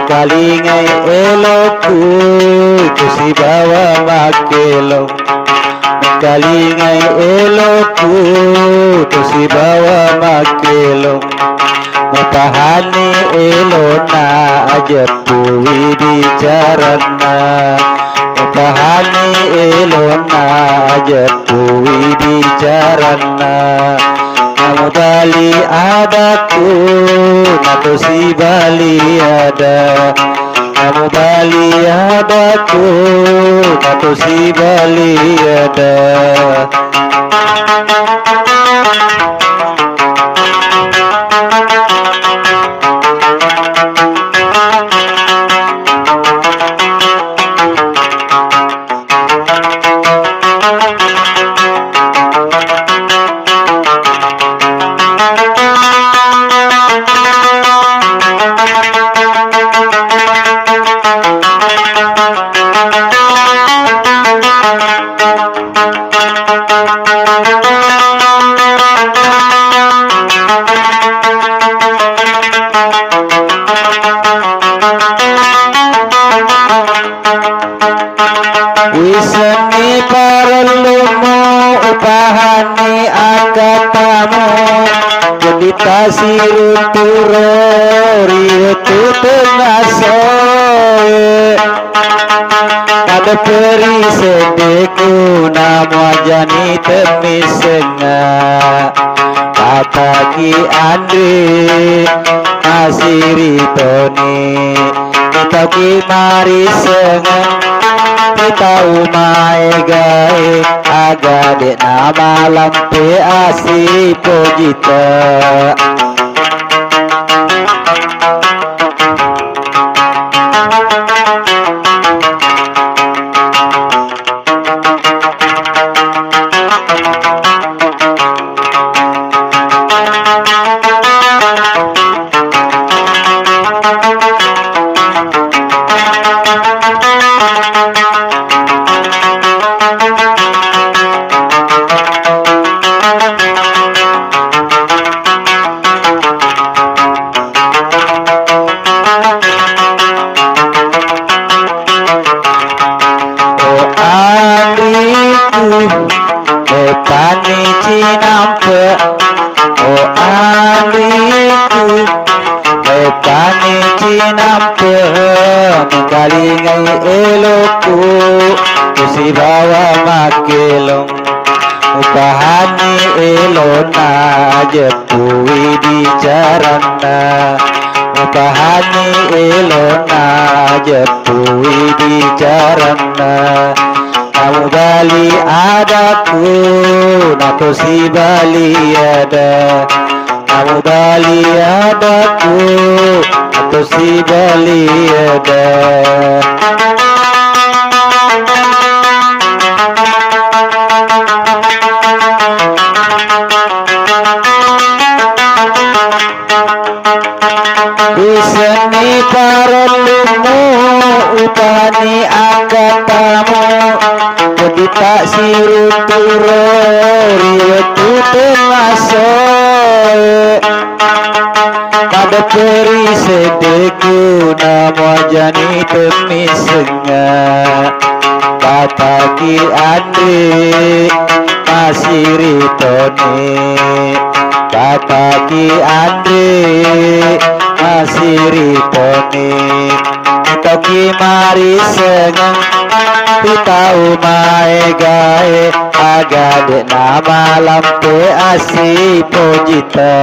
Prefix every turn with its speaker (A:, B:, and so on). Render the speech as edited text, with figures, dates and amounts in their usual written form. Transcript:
A: Kalingai eloku kusi bawa makelong, kalingai eloku kusi bawa makelong, mapahani elona aja puwi bicarana, mapahani elona aja puwi bicarana. Kamu bali adaku, nato si bali ada. Kamu bali adaku, nato si bali ada. Wisani parlumu upahani akatamu, jadi tasiru turori itu tengasoe. Pada peri sedeku nama jani temisenga, kata ki Andre asiri toni, kita ki mari senga. Tahu mai gai aga de nama lampe asi pojita. Pani cinampe, oh amiku, pani cinampe, mengkalingai eloku, kusi bawa makelong, upahani elona jepuwi bicarana, upahani elona jepuwi bicarana. Kamu bali adaku, nato si bali ada. Kamu bali adaku, nato si bali ada. Wisani parlumu upani akatamu, tak siru turori itu tengasoe. Pada peri sedeku nama jani temisenga, kata ki Andre masiri toni, kata ki Andre masiri toni. Toki mari sengang pitau mae gae aga de nama lampe asi pojita.